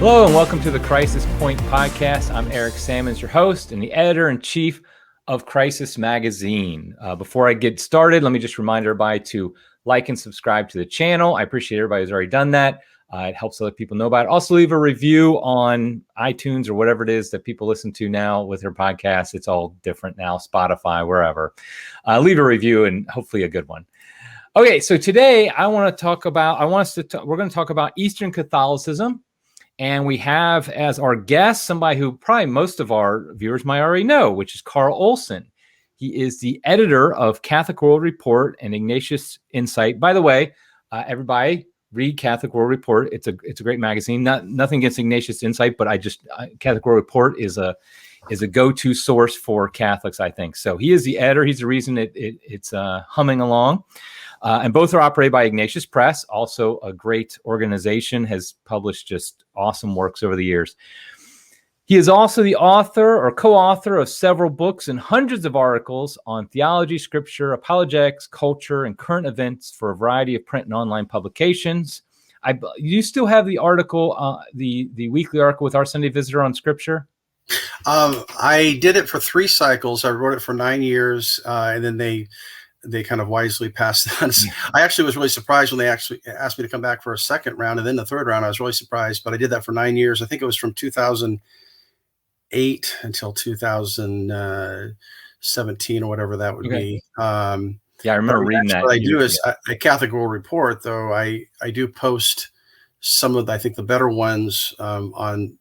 Hello and welcome to the Crisis Point podcast. I'm Eric Sammons, your host and the editor-in-chief of Crisis Magazine. Before I get started, let me just remind everybody to like and subscribe to the channel. I appreciate everybody who's already done that. It helps other people know about it. Also, leave a review on iTunes or whatever it is that people listen to now with their podcasts. It's all different now, Spotify, wherever. Leave a review and hopefully a good one. Okay, so today we're going to talk about Eastern Catholicism. And we have as our guest somebody who probably most of our viewers might already know, which is Carl Olson. He is the editor of Catholic World Report and Ignatius Insight. By the way, everybody read Catholic World Report. It's a great magazine. Nothing against Ignatius Insight, but Catholic World Report is a go-to source for Catholics, I think. So he is the editor. He's the reason it's humming along. And both are operated by Ignatius Press, also a great organization, has published just awesome works over the years. He is also the author or co-author of several books and hundreds of articles on theology, scripture, apologetics, culture, and current events for a variety of print and online publications. You still have the article, the weekly article with Our Sunday Visitor on scripture? I did it for 3 cycles. I wrote it for 9 years, and then they kind of wisely passed on. I actually was really surprised when they actually asked me to come back for a second round. And then the third round, I was really surprised, but I did that for 9 years. I think it was from 2008 until 2017 or whatever that would be. Yeah, I remember reading that. What I do is a Catholic World Report, though, I do post some of, I think, the better ones on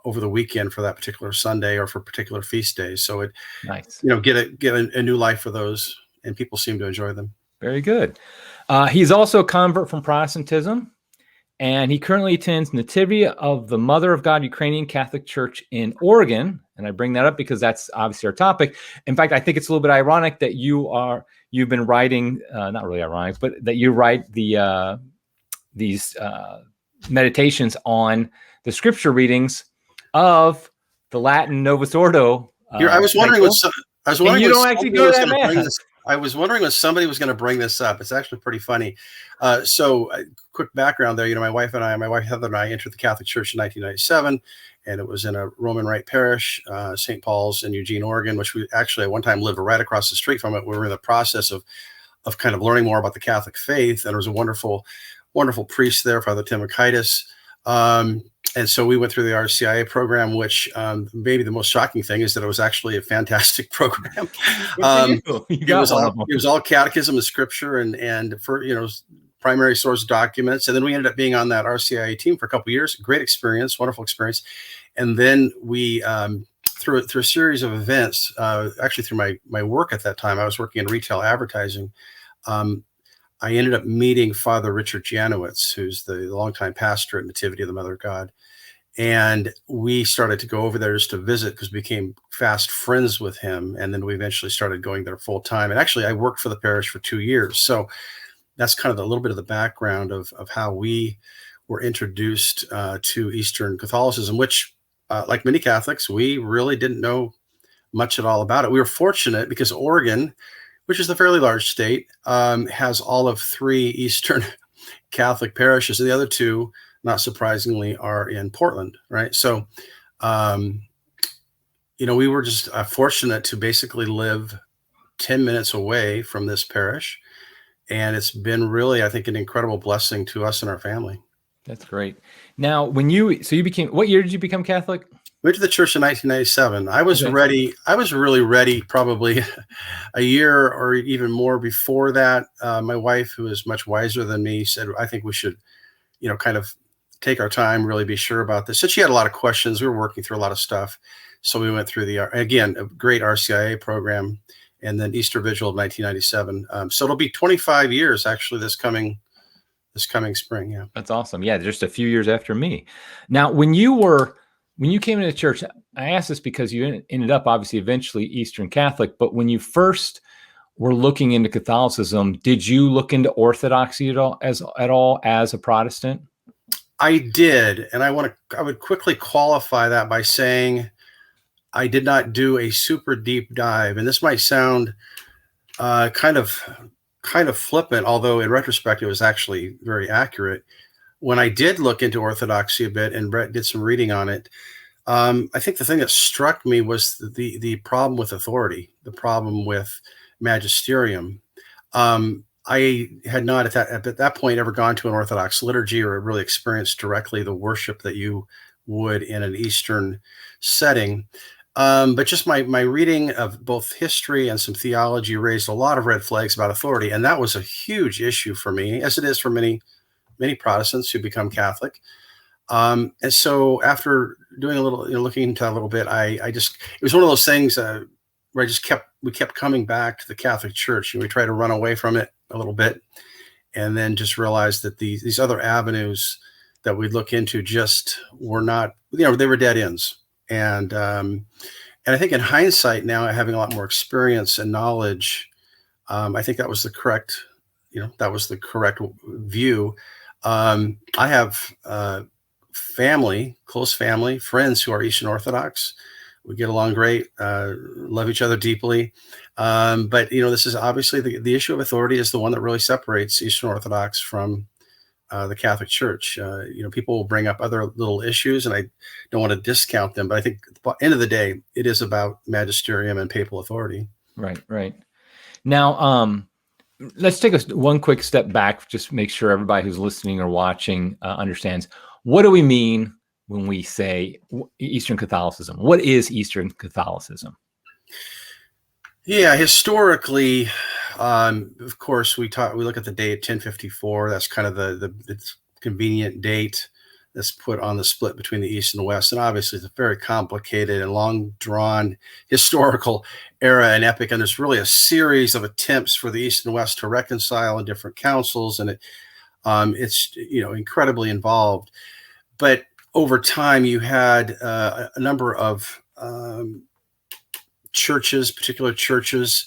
over the weekend for that particular Sunday or for particular feast days. So get a new life for those. And people seem to enjoy them. Very good. He's also a convert from Protestantism, and he currently attends Nativity of the Mother of God Ukrainian Catholic Church in Oregon. And I bring that up because that's obviously our topic. In fact, I think it's a little bit ironic that you've been writing, not really ironic, but that you write these meditations on the scripture readings of the Latin Novus Ordo. I was wondering you don't actually go to that mass. I was wondering if somebody was going to bring this up. It's actually pretty funny. So quick background there. My wife Heather and I entered the Catholic Church in 1997, and it was in a Roman Rite parish, St. Paul's in Eugene, Oregon, which we actually at one time lived right across the street from it. We were in the process of kind of learning more about the Catholic faith, and there was a wonderful, wonderful priest there, Father Timothias. And so we went through the RCIA program, which maybe the most shocking thing is that it was actually a fantastic program. It was all catechism and scripture and for, primary source documents. And then we ended up being on that RCIA team for a couple of years. Great experience, wonderful experience. And then we, through a series of events, actually through my work at that time, I was working in retail advertising. I ended up meeting Father Richard Janowitz, who's the longtime pastor at Nativity of the Mother of God. And we started to go over there just to visit because we became fast friends with him. And then we eventually started going there full time. And actually, I worked for the parish for 2 years. So that's kind of a little bit of the background of how we were introduced to Eastern Catholicism, which, like many Catholics, we really didn't know much at all about it. We were fortunate because Oregon, which is a fairly large state, has all of 3 Eastern Catholic parishes. And the other 2, not surprisingly, are in Portland, right? So, we were just fortunate to basically live 10 minutes away from this parish. And it's been really, I think, an incredible blessing to us and our family. That's great. Now, what year did you become Catholic? Went to the church in 1997. I was ready. I was really ready probably a year or even more before that. My wife, who is much wiser than me, said, I think we should, kind of take our time, really be sure about this. So she had a lot of questions. We were working through a lot of stuff. So we went through again, a great RCIA program and then Easter Vigil of 1997. So it'll be 25 years actually this coming spring. Yeah. That's awesome. Yeah. Just a few years after me. Now, when you came into church, I asked this because you ended up obviously eventually Eastern Catholic, but when you first were looking into Catholicism, did you look into Orthodoxy at all as a Protestant? I did. And I would quickly qualify that by saying I did not do a super deep dive. And this might sound kind of flippant, although in retrospect, it was actually very accurate. when I did look into Orthodoxy a bit and did some reading on it, I think the thing that struck me was the problem with authority, the problem with magisterium. I had not at that point ever gone to an Orthodox liturgy or really experienced directly the worship that you would in an Eastern setting. But just my reading of both history and some theology raised a lot of red flags about authority. And that was a huge issue for me, as it is for many Protestants who become Catholic. And so after doing a little, looking into that a little bit, it was one of those things where we kept coming back to the Catholic Church, and we tried to run away from it a little bit, and then just realized that these other avenues that we'd look into just were not, they were dead ends. And I think in hindsight now, having a lot more experience and knowledge, I think that was the correct, view. I have close family, friends who are Eastern Orthodox. We get along great, love each other deeply. But, this is obviously the issue of authority is the one that really separates Eastern Orthodox from the Catholic Church. People will bring up other little issues, and I don't want to discount them, but I think at the end of the day, it is about magisterium and papal authority. Right. Now, let's take one quick step back, just make sure everybody who's listening or watching understands. What do we mean when we say Eastern Catholicism? What is Eastern Catholicism? Yeah, historically, of course, we look at the date 1054. That's kind of the convenient date that's put on the split between the East and the West. And obviously, it's a very complicated and long-drawn historical era and epic. And there's really a series of attempts for the East and West to reconcile in different councils, and it's incredibly involved. But over time, you had a number of particular churches,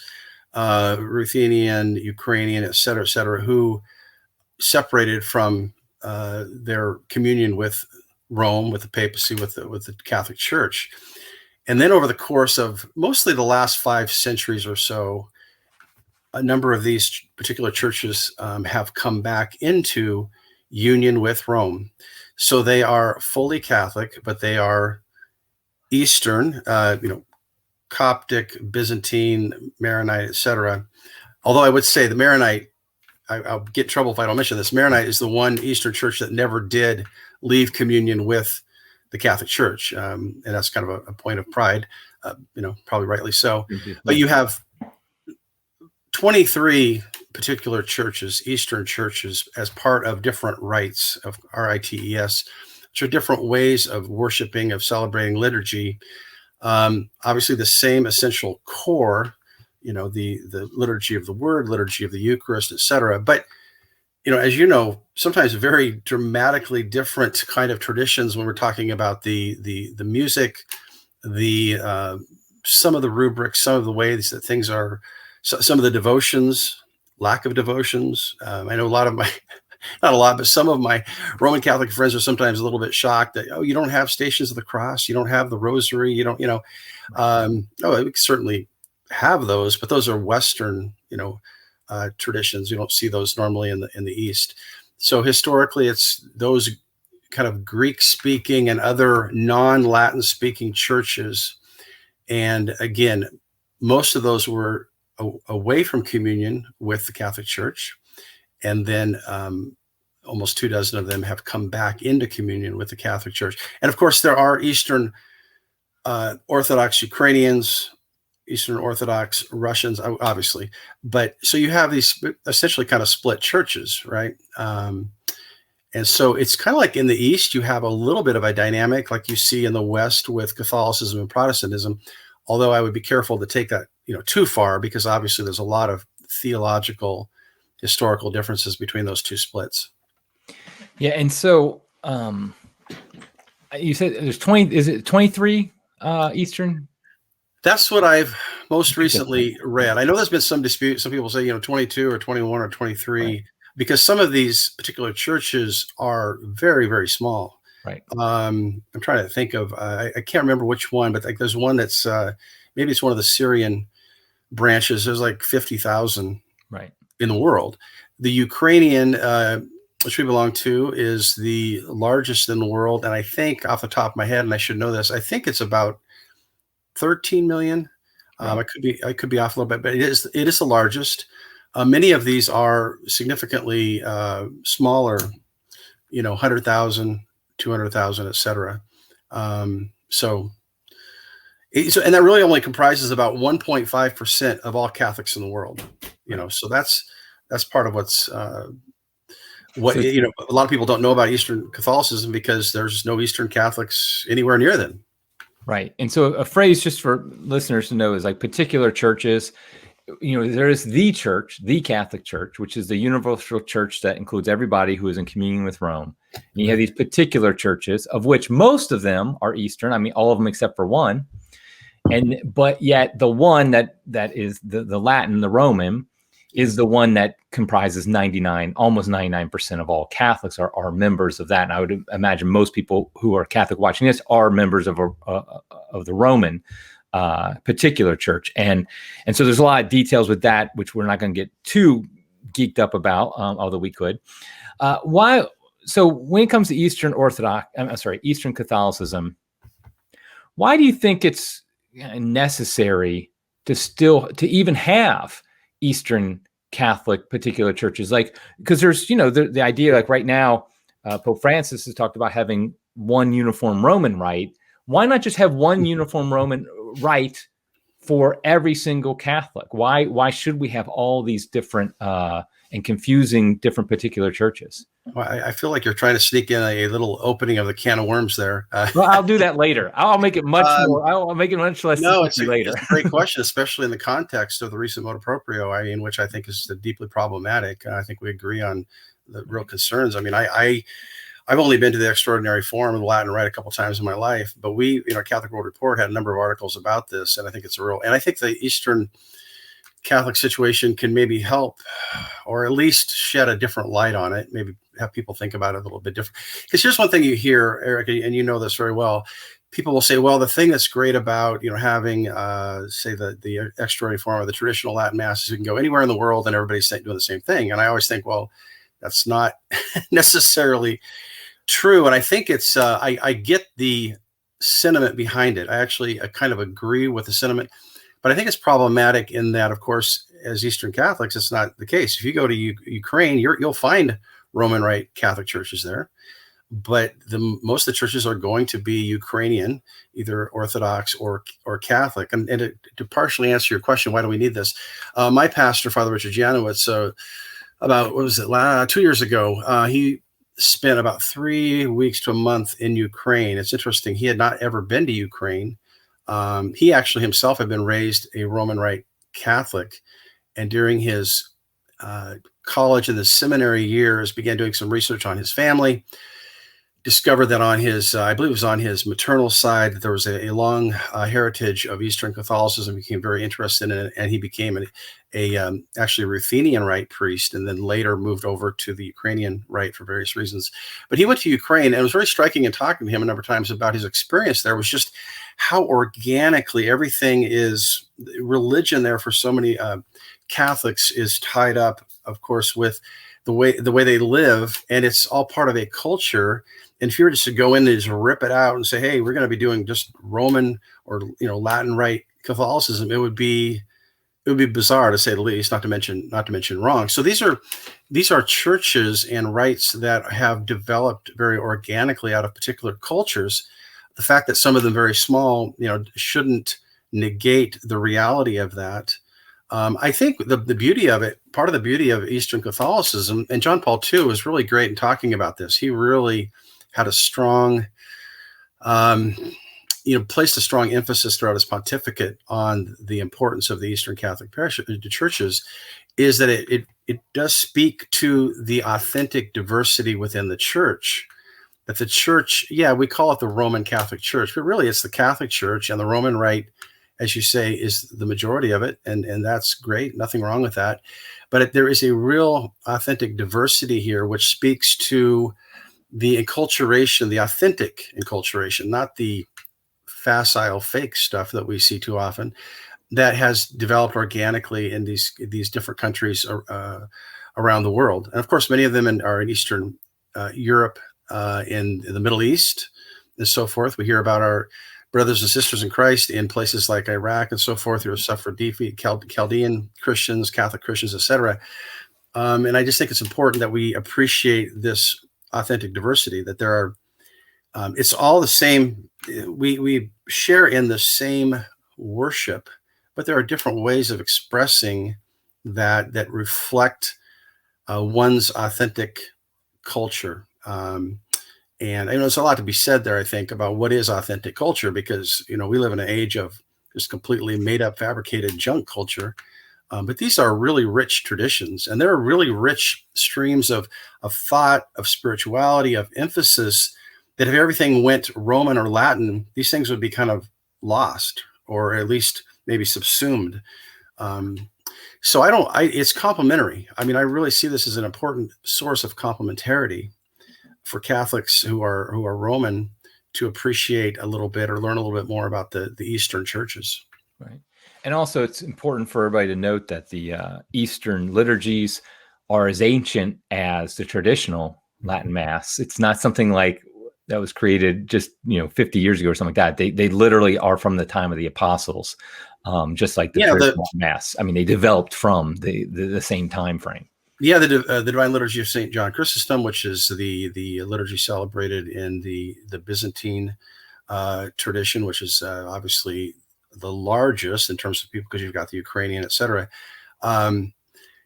Ruthenian, Ukrainian, et cetera, who separated from their communion with Rome, with the papacy, with the Catholic Church. And then over the course of mostly the last 5 centuries or so, a number of these particular churches have come back into union with Rome. So they are fully Catholic, but they are Eastern, Coptic, Byzantine, Maronite, etc. Although I would say the Maronite, I'll get in trouble if I don't mention this, Maronite is the one Eastern church that never did leave communion with the Catholic Church. And that's kind of a point of pride, probably rightly so. Mm-hmm. But you have 23 particular churches, Eastern churches, as part of different rites of RITES, which are different ways of worshiping, of celebrating liturgy. Obviously the same essential core, the liturgy of the word, liturgy of the Eucharist, etc. But, as you know, sometimes very dramatically different kind of traditions when we're talking about the music, some of the rubrics, some of the ways that things are, some of the devotions, lack of devotions. I know not a lot, but some of my Roman Catholic friends are sometimes a little bit shocked that, you don't have Stations of the Cross, you don't have the Rosary, you don't, we certainly have those, but those are Western, traditions. You don't see those normally in the East. So historically, it's those kind of Greek-speaking and other non-Latin-speaking churches. And again, most of those were away from communion with the Catholic Church. And then almost 24 of them have come back into communion with the Catholic Church. And of course, there are Eastern Orthodox Ukrainians, Eastern Orthodox Russians, obviously. But so you have these essentially kind of split churches, right? And so it's kind of like in the East, you have a little bit of a dynamic like you see in the West with Catholicism and Protestantism, although I would be careful to take that too far, because obviously there's a lot of theological, historical differences between those two splits. Yeah, and so you said there's 20. Is it 23 Eastern? That's what I've most recently read. I know there's been some dispute. Some people say 22 or 21 or 23, right, because some of these particular churches are very, very small. Right. I'm trying to think of. I can't remember which one, but there's one that's maybe it's one of the Syrian branches. There's like 50,000 right in the world. The Ukrainian which we belong to, is the largest in the world. And I think off the top of my head, and I should know this, I think it's about 13 million. Right. I could be off a little bit, but it is the largest. Many of these are significantly smaller, 100,000, 200,000, et cetera. So, and that really only comprises about 1.5% of all Catholics in the world. So that's part of what's a lot of people don't know about Eastern Catholicism because there's no Eastern Catholics anywhere near them. Right. And so a phrase just for listeners to know is like particular churches. There is the church, the Catholic Church, which is the universal church that includes everybody who is in communion with Rome. And you have these particular churches, of which most of them are Eastern. I mean, all of them except for one. But yet the one that is the Latin, the Roman, is the one that comprises almost 99% of all Catholics are members of that. And I would imagine most people who are Catholic watching this are members of the Roman particular church. And so there's a lot of details with that, which we're not going to get too geeked up about, although we could. So when it comes to Eastern Catholicism, why do you think it's necessary to even have Eastern Catholic particular churches? Like, because there's, the idea, like right now, Pope Francis has talked about having one uniform Roman rite. Why not just have one uniform Roman rite for every single Catholic? Why should we have all these different and confusing different particular churches? Well, I feel like you're trying to sneak in a little opening of the can of worms there. Well, I'll do that later. I'll make it much more. I'll make it much less. No, it's later. It's a great question, especially in the context of the recent motu proprio. Which I think is deeply problematic. I think we agree on the real concerns. I've only been to the Extraordinary Forum of the Latin Rite a couple of times in my life, but we, Catholic World Report had a number of articles about this, and I think it's and I think the Eastern Catholic situation can maybe help, or at least shed a different light on it, maybe have people think about it a little bit different. Because here's one thing you hear, Eric, and you know this very well. People will say, well, the thing that's great about, having, say, the Extraordinary Forum or the traditional Latin Mass is you can go anywhere in the world and everybody's doing the same thing. And I always think, well, that's not necessarily true. And I think it's, I get the sentiment behind it. I kind of agree with the sentiment, but I think it's problematic in that, of course, as Eastern Catholics, it's not the case. If you go to Ukraine, you'll find Roman Rite Catholic churches there, but most of the churches are going to be Ukrainian, either Orthodox or Catholic. And to partially answer your question, why do we need this? My pastor, Father Richard Janowitz, about 2 years ago, he spent about 3 weeks to a month in Ukraine. It's interesting. He had not ever been to Ukraine. He actually himself had been raised a Roman Rite Catholic, and during his college and the seminary years began doing some research on his family, discovered that on his, I believe it was on his maternal side, that there was a long heritage of Eastern Catholicism, became very interested in it, and he became actually a Ruthenian Rite priest, and then later moved over to the Ukrainian Rite for various reasons. But he went to Ukraine, and it was very striking in talking to him a number of times about his experience there, was just how organically everything is, religion there for so many Catholics is tied up, of course, with the way they live, and it's all part of a culture. And if you were just to go in and just rip it out and say, hey, we're going to be doing just Roman or Latin Rite Catholicism, it would be bizarre, to say the least, not to mention wrong. So these are churches and rites that have developed very organically out of particular cultures. The fact that some of them very small, shouldn't negate the reality of that. I think the beauty of it, part of the beauty of Eastern Catholicism, and John Paul II was really great in talking about this. He really had a strong, placed a strong emphasis throughout his pontificate on the importance of the Eastern Catholic churches, is that it does speak to the authentic diversity within the church. That the church, we call it the Roman Catholic Church, but really it's the Catholic Church, and the Roman Rite, as you say, is the majority of it, and that's great, nothing wrong with that. But there is a real authentic diversity here, which speaks to the enculturation, the authentic enculturation, not the facile fake stuff that we see too often, that has developed organically in these different countries around the world. And of course, many of them are in Eastern Europe, in the Middle East, and so forth. We hear about our brothers and sisters in Christ in places like Iraq and so forth, who have suffered defeat, Chaldean Christians, Catholic Christians, etc. And I just think it's important that we appreciate this authentic diversity, that there are, it's all the same. We share in the same worship, but there are different ways of expressing that reflect one's authentic culture. And there's a lot to be said there, I think, about what is authentic culture, because, we live in an age of just completely made up, fabricated junk culture. But these are really rich traditions, and there are really rich streams of thought, of spirituality, of emphasis, that if everything went Roman or Latin, these things would be kind of lost, or at least maybe subsumed. So it's complementary. I really see this as an important source of complementarity for Catholics who are Roman to appreciate a little bit or learn a little bit more about the Eastern churches. Right. And also it's important for everybody to note that the Eastern liturgies are as ancient as the traditional Latin Mass. It's not something like that was created just, 50 years ago or something like that. They literally are from the time of the apostles, just like the traditional Mass. They developed from the same time frame. Yeah, the Divine Liturgy of St. John Chrysostom, which is the liturgy celebrated in the Byzantine tradition, which is obviously the largest in terms of people, because you've got the Ukrainian, etc. As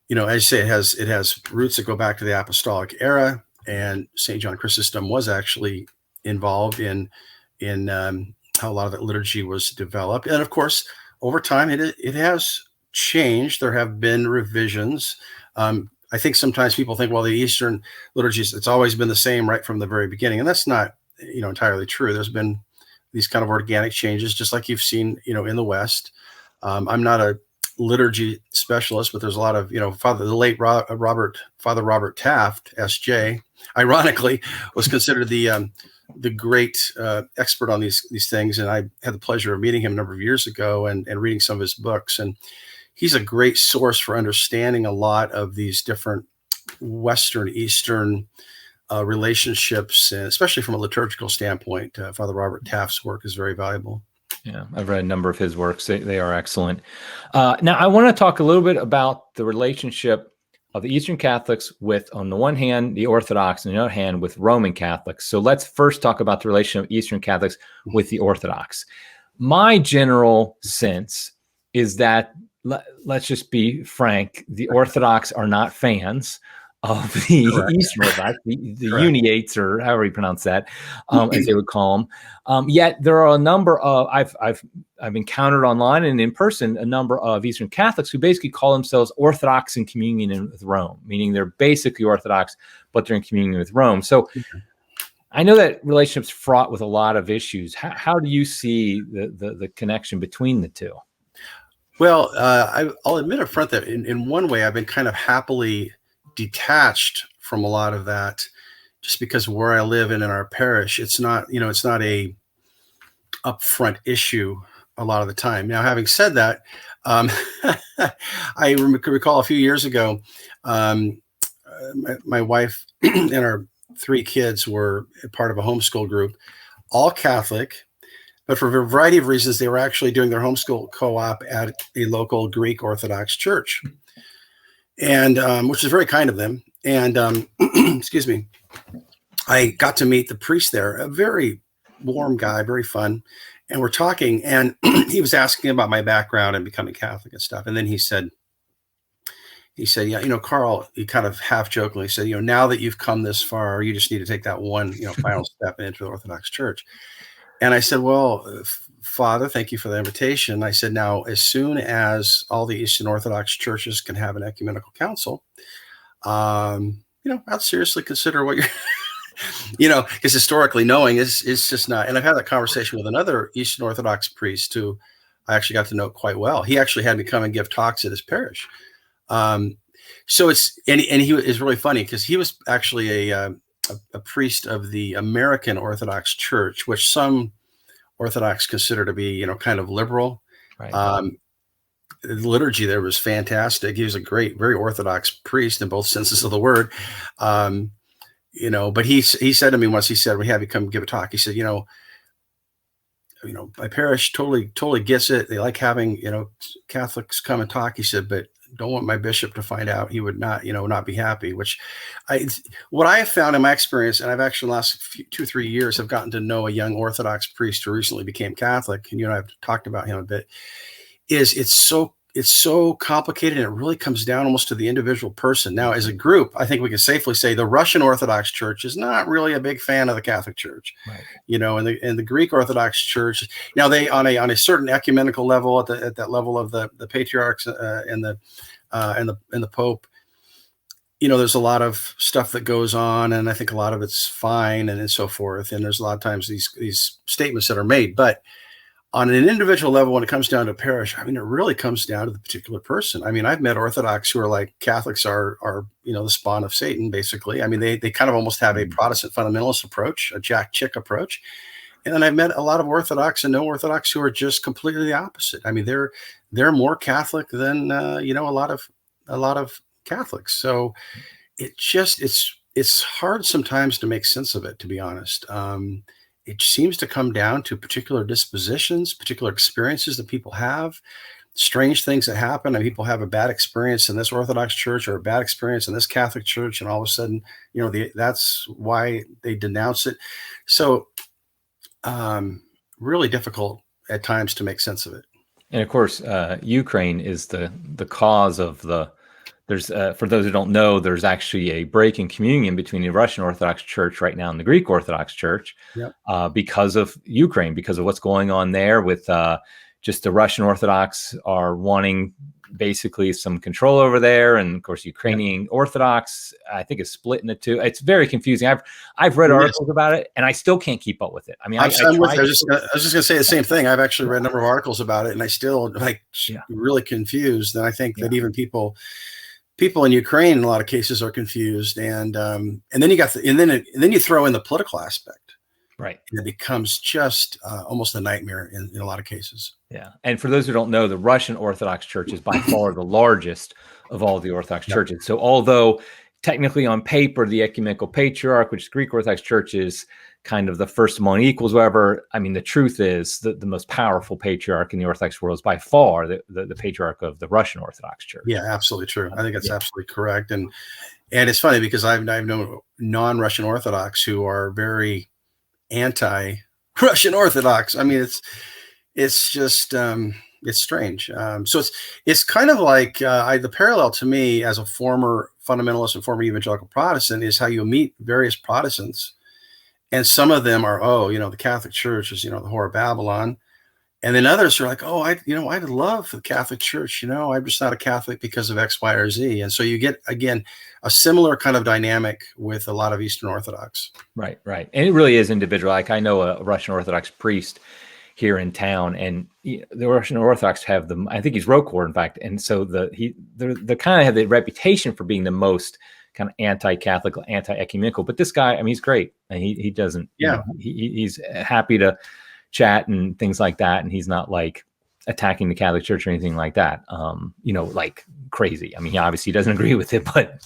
you say, it has roots that go back to the apostolic era, and St. John Chrysostom was actually involved in how a lot of that liturgy was developed. And of course, over time, it has changed. There have been revisions. I think sometimes people think, well, the Eastern liturgies, it's always been the same right from the very beginning. And that's not, entirely true. There's been these kind of organic changes, just like you've seen, in the West. I'm not a liturgy specialist, but there's a lot of, Father Robert Taft, S.J., ironically, was considered the great expert on these things. And I had the pleasure of meeting him a number of years ago and reading some of his books. And he's a great source for understanding a lot of these different Western, Eastern relationships, and especially from a liturgical standpoint. Father Robert Taft's work is very valuable. Yeah, I've read a number of his works. They are excellent. Now, I want to talk a little bit about the relationship of the Eastern Catholics with, on the one hand, the Orthodox, and on the other hand, with Roman Catholics. So let's first talk about the relation of Eastern Catholics with the Orthodox. My general sense is that, let's just be frank, the Orthodox are not fans of the Correct. Eastern Orthodox, the Uniates, or however you pronounce that, as they would call them. Yet there are a number of, I've encountered online and in person, a number of Eastern Catholics who basically call themselves Orthodox in communion with Rome, meaning they're basically Orthodox, but they're in communion with Rome. So I know that relationship's fraught with a lot of issues. How do you see the connection between the two? Well, I'll admit up front that in one way I've been kind of happily detached from a lot of that, just because where I live and in our parish, it's not a upfront issue a lot of the time. Now, having said that, I recall a few years ago, my wife and our 3 kids were part of a homeschool group, all Catholic, but for a variety of reasons, they were actually doing their homeschool co-op at a local Greek Orthodox church, and which is very kind of them. And excuse me, I got to meet the priest there, a very warm guy, very fun. And we're talking, and he was asking about my background and becoming Catholic and stuff. And then he said, yeah, Carl, he kind of half jokingly said, now that you've come this far, you just need to take that one, final step and enter the Orthodox Church. And I said, well, Father, thank you for the invitation. I said, now, as soon as all the Eastern Orthodox churches can have an ecumenical council, I'll seriously consider what you're, because historically knowing is just not. And I've had that conversation with another Eastern Orthodox priest who I actually got to know quite well. He actually had me come and give talks at his parish. So it's, and he is really funny because he was actually a priest of the American Orthodox Church, which some Orthodox consider to be, kind of liberal. Right. the liturgy there was fantastic. He was a great, very Orthodox priest in both senses of the word. But he said to me once, he said, we have you come give a talk. He said, my parish totally gets it. They like having, Catholics come and talk. He said, but don't want my bishop to find out. He would not be happy, what I have found in my experience, and I've actually in the last 2-3 years have gotten to know a young Orthodox priest who recently became Catholic. And, I've talked about him a bit, is it's so complicated, and it really comes down almost to the individual person. Now, as a group, I think we can safely say the Russian Orthodox Church is not really a big fan of the Catholic Church, right. And the Greek Orthodox Church. Now, they on a certain ecumenical level, at that level of the patriarchs and the Pope, there's a lot of stuff that goes on, and I think a lot of it's fine and so forth. And there's a lot of times these statements that are made, but on an individual level, when it comes down to parish, it really comes down to the particular person. I've met Orthodox who are like, Catholics are the spawn of Satan, basically. They kind of almost have a Protestant fundamentalist approach, a Jack Chick approach. And then I've met a lot of Orthodox and no Orthodox who are just completely the opposite. They're more Catholic than a lot of Catholics. So it's hard sometimes to make sense of it, to be honest. It seems to come down to particular dispositions, particular experiences that people have, strange things that happen. And people have a bad experience in this Orthodox church or a bad experience in this Catholic church. And all of a sudden, that's why they denounce it. So really difficult at times to make sense of it. And of course, Ukraine is the cause of there's for those who don't know, there's actually a break in communion between the Russian Orthodox Church right now and the Greek Orthodox Church. Yep. Because of Ukraine, because of what's going on there with just the Russian Orthodox are wanting basically some control over there. And of course, Ukrainian Orthodox, I think, is split into two. It's very confusing. I've read articles about it, and I still can't keep up with it. I was just going to say the same thing. I've actually read a number of articles about it, and I still really confused. And I think that even people in Ukraine, in a lot of cases, are confused, and then you throw in the political aspect, right? And it becomes just almost a nightmare in a lot of cases. Yeah, and for those who don't know, the Russian Orthodox Church is by far the largest of all the Orthodox churches. So, although technically on paper the ecumenical patriarch, which is Greek Orthodox Church, is kind of the first among equals, whatever. The truth is that the most powerful patriarch in the Orthodox world is by far the patriarch of the Russian Orthodox Church. Yeah, absolutely true. I think that's absolutely correct. And it's funny because I've known non-Russian Orthodox who are very anti-Russian Orthodox. It's just it's strange. So it's kind of like the parallel to me as a former fundamentalist and former evangelical Protestant is how you meet various Protestants. And some of them are, the Catholic Church is, the whore of Babylon. And then others are like, I love the Catholic Church. I'm just not a Catholic because of X, Y, or Z. And so you get, again, a similar kind of dynamic with a lot of Eastern Orthodox. Right. And it really is individual. Like I know a Russian Orthodox priest here in town, and the Russian Orthodox have them. I think he's Rokor, in fact. And so they kind of have the reputation for being the most kind of anti-Catholic, anti-ecumenical, but this guy, he's great, and he doesn't, he's happy to chat and things like that, and he's not like attacking the Catholic Church or anything like that, like crazy. He obviously doesn't agree with it, but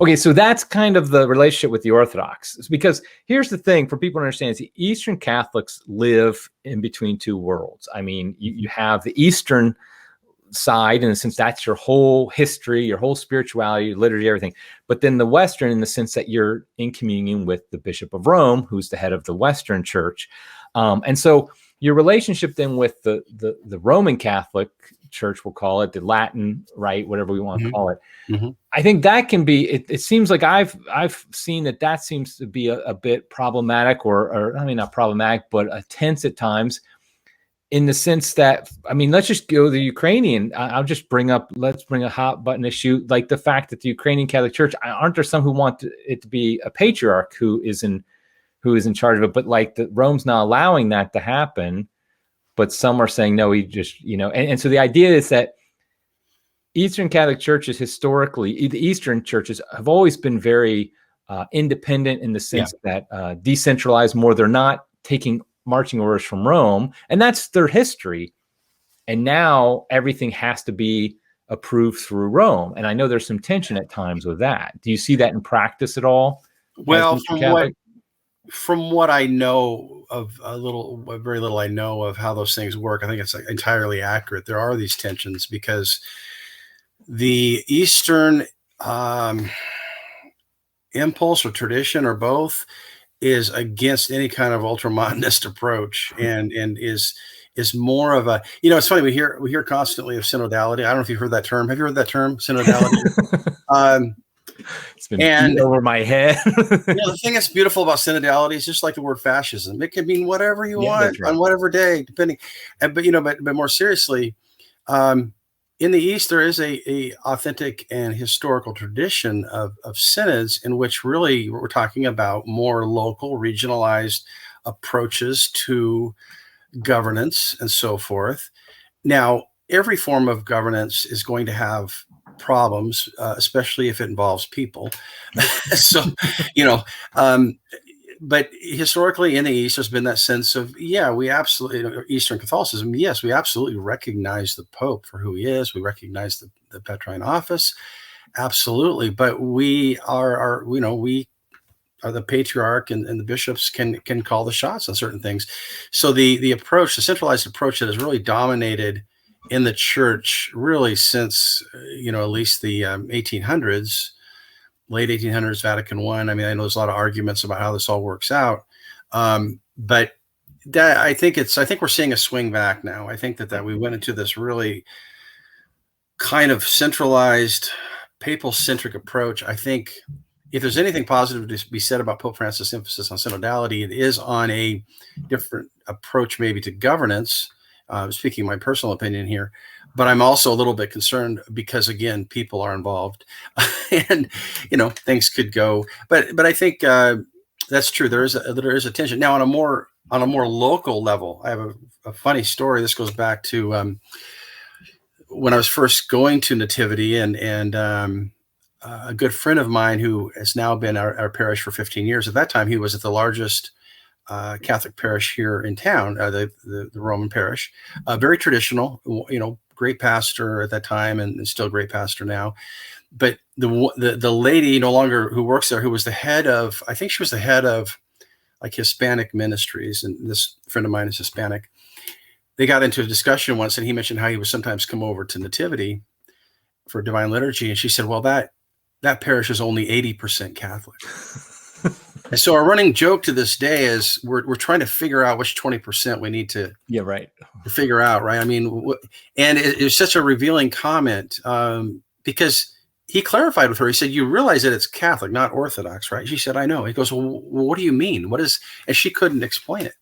okay, so that's kind of the relationship with the Orthodox. Because here's the thing for people to understand: is the Eastern Catholics live in between two worlds. You have the Eastern side, in the sense that's your whole history, your whole spirituality, your liturgy, everything. But then the Western, in the sense that you're in communion with the Bishop of Rome, who's the head of the Western Church. And so your relationship then with the Roman Catholic Church, we'll call it the Latin, right? Whatever we want to call it. Mm-hmm. I think that can be, it seems like I've seen that seems to be a bit problematic, or not problematic, but tense at times. In the sense that, let's just go the Ukrainian. Let's bring a hot button issue, like the fact that the Ukrainian Catholic Church, aren't there some who want it to be a patriarch who is in charge of it, but like Rome's not allowing that to happen, but some are saying, no, he just, and so the idea is that Eastern Catholic churches historically, the Eastern churches have always been very independent in the sense that decentralized more. They're not taking marching orders from Rome, and that's their history. And now everything has to be approved through Rome. And I know there's some tension at times with that. Do you see that in practice at all? Well, from what I know of very little I know of how those things work, I think it's entirely accurate. There are these tensions because the Eastern impulse or tradition or both is against any kind of ultramontanist approach, and is more of a, it's funny, we hear constantly of synodality. I don't know if you've heard that term. Have you heard that term, synodality? It's been beat over my head. The thing that's beautiful about synodality is just like the word fascism. It can mean whatever you want on whatever day, depending. But more seriously, in the East, there is a authentic and historical tradition of synods in which really we're talking about more local, regionalized approaches to governance and so forth. Now, every form of governance is going to have problems, especially if it involves people. So, but historically in the East, there's been that sense of, we absolutely, Eastern Catholicism, yes, we absolutely recognize the Pope for who he is. We recognize the Petrine office, absolutely. But we are the patriarch, and the bishops can call the shots on certain things. So the centralized approach that has really dominated in the church really since, at least the 1800s, late 1800s, Vatican I. I mean, I know there's a lot of arguments about how this all works out. But that, I think we're seeing a swing back now. I think that we went into this really kind of centralized, papal-centric approach. I think if there's anything positive to be said about Pope Francis' emphasis on synodality, it is on a different approach maybe to governance, speaking my personal opinion here. But I'm also a little bit concerned because, again, people are involved and, things could go. But I think that's true. There is a tension. Now, on a more local level, I have a funny story. This goes back to when I was first going to Nativity, and a good friend of mine who has now been our parish for 15 years. At that time, he was at the largest Catholic parish here in town, the Roman parish, very traditional, great pastor at that time and still great pastor now. But the lady no longer who works there, who was the head of, I think she was the head of like Hispanic ministries, and this friend of mine is Hispanic. They got into a discussion once, and he mentioned how he would sometimes come over to Nativity for Divine Liturgy, and she said, well, that parish is only 80% Catholic. And so our running joke to this day is we're trying to figure out which 20% we need to figure out, right? I mean, and it was such a revealing comment because he clarified with her. He said, "You realize that it's Catholic, not Orthodox, right?" She said, "I know." He goes, "Well, what do you mean? What is?" And she couldn't explain it.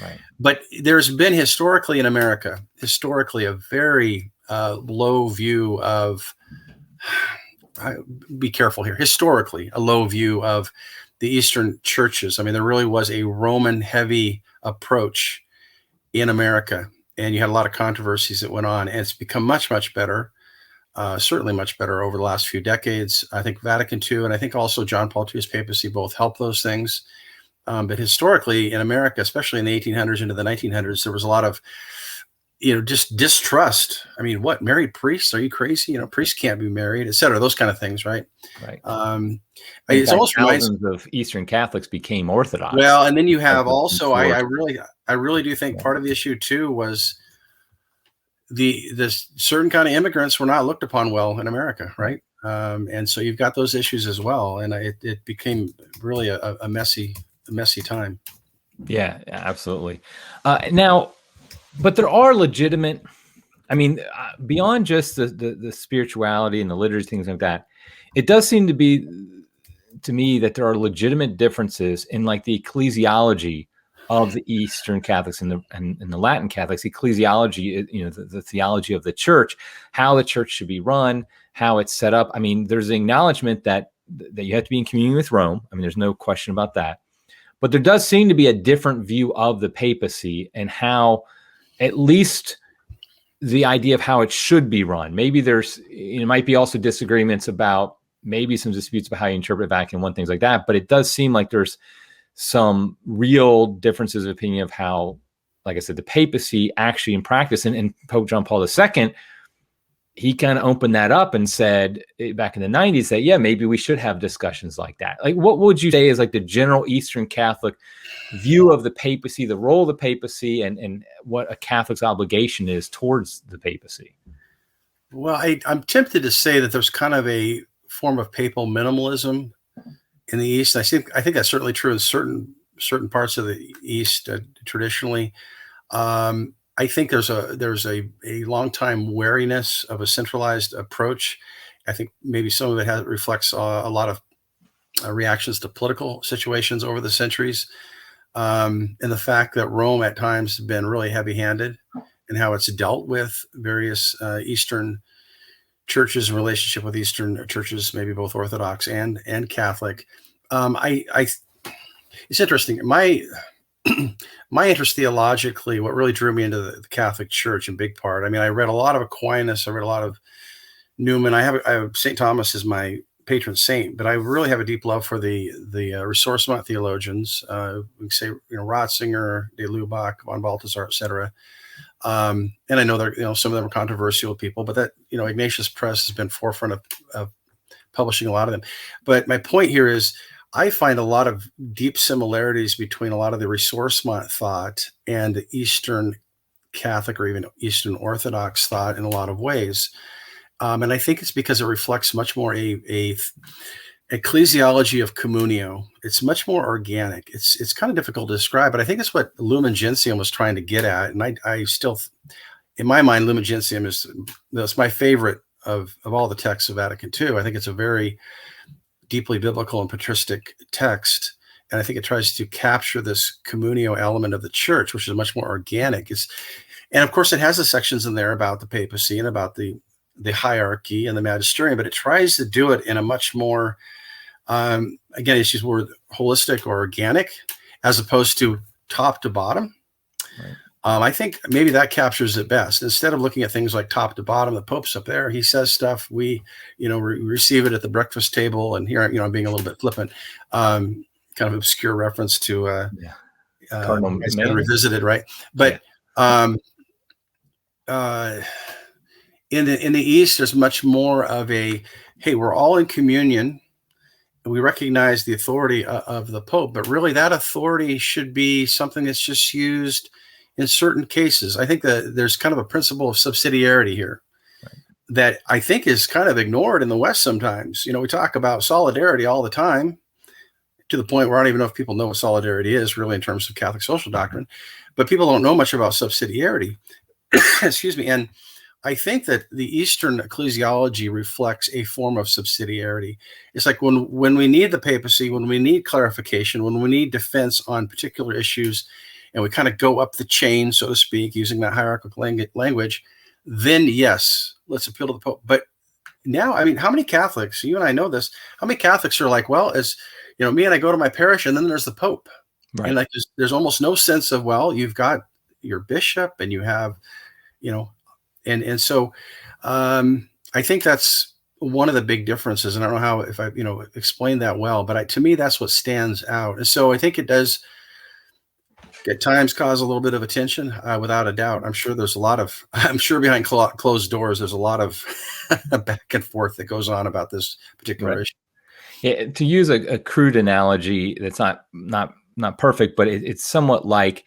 Right. But there's been historically in America, a very low view of. Be careful here. Historically, a low view of the Eastern churches. I mean, there really was a Roman heavy approach in America, and you had a lot of controversies that went on, and it's become much, much better, certainly much better over the last few decades. I think Vatican II, and I think also John Paul II's papacy both helped those things. But historically in America, especially in the 1800s into the 1900s, there was a lot of, just distrust. I mean, what, married priests? Are you crazy? Priests can't be married, et cetera. Those kind of things, right? Right. It's almost thousands of Eastern Catholics became Orthodox. Well, and then you have also, I really do think part of the issue too was this certain kind of immigrants were not looked upon well in America, right? And so you've got those issues as well, and it became really a messy time. Yeah, absolutely. Now. But there are legitimate, beyond just the spirituality and the liturgy, things like that, it does seem to be, to me, that there are legitimate differences in like the ecclesiology of the Eastern Catholics and the Latin Catholics. Ecclesiology, the theology of the church, how the church should be run, how it's set up. I mean, there's an acknowledgement that you have to be in communion with Rome. I mean, there's no question about that. But there does seem to be a different view of the papacy and how, at least the idea of how it should be run. Maybe there's, might be also disagreements about maybe some disputes about how you interpret Vatican I, things like that. But it does seem like there's some real differences of opinion of how like I said, the papacy actually in practice, and Pope John Paul II, he kind of opened that up and said back in the 90s that, yeah, maybe we should have discussions like that. Like, what would you say is like the general Eastern Catholic view of the papacy, the role of the papacy, and what a Catholic's obligation is towards the papacy? Well, I'm tempted to say that there's kind of a form of papal minimalism in the East. I think that's certainly true in certain parts of the East traditionally. I think there's a long time wariness of a centralized approach. I think maybe some of it reflects a lot of reactions to political situations over the centuries, and the fact that Rome at times has been really heavy-handed in how it's dealt with various Eastern churches in relationship with Eastern churches, maybe both Orthodox and Catholic. It's interesting. My interest theologically, what really drew me into the Catholic Church in big part. I mean, I read a lot of Aquinas. I read a lot of Newman. I have St. Thomas as my patron saint, but I really have a deep love for the ressourcement theologians. We can say, Ratzinger, de Lubac, von Balthasar, etc. And I know that some of them are controversial people, but that Ignatius Press has been forefront of publishing a lot of them. But my point here is, I find a lot of deep similarities between a lot of the ressourcement thought and the Eastern Catholic or even Eastern Orthodox thought in a lot of ways. And I think it's because it reflects much more a ecclesiology of communio. It's much more organic. It's kind of difficult to describe, but I think it's what Lumen Gentium was trying to get at. And I still, in my mind, Lumen Gentium that's my favorite of all the texts of Vatican II. I think it's a very deeply biblical and patristic text. And I think it tries to capture this communio element of the church, which is much more organic. And of course, it has the sections in there about the papacy and about the hierarchy and the magisterium, but it tries to do it in a much more, again, it's used the word holistic or organic, as opposed to top to bottom. Right. I think maybe that captures it best. Instead of looking at things like top to bottom, the Pope's up there, he says stuff, we receive it at the breakfast table, and here I'm being a little bit flippant, kind of obscure reference to Cardinal it's been revisited, right? But in the East, there's much more of a, hey, we're all in communion, and we recognize the authority of the Pope, but really that authority should be something that's just used in certain cases. I think that there's kind of a principle of subsidiarity here that I think is kind of ignored in the West sometimes. We talk about solidarity all the time, to the point where I don't even know if people know what solidarity is really in terms of Catholic social doctrine, but people don't know much about subsidiarity. Excuse me. And I think that the Eastern ecclesiology reflects a form of subsidiarity. It's like when we need the papacy, when we need clarification, when we need defense on particular issues, and we kind of go up the chain, so to speak, using that hierarchical language, then yes, let's appeal to the Pope. But now, I mean, how many Catholics, you and I know this, how many Catholics are like, well, as me and I go to my parish, and then there's the Pope. Right. And like there's almost no sense of, well, you've got your bishop and you have, and so I think that's one of the big differences. And I don't know how, if I, explained that well, but to me, that's what stands out. And so I think it does at times cause a little bit of attention, without a doubt. I'm sure behind closed doors, there's a lot of back and forth that goes on about this particular issue. Yeah, to use a crude analogy that's not perfect, but it's somewhat like,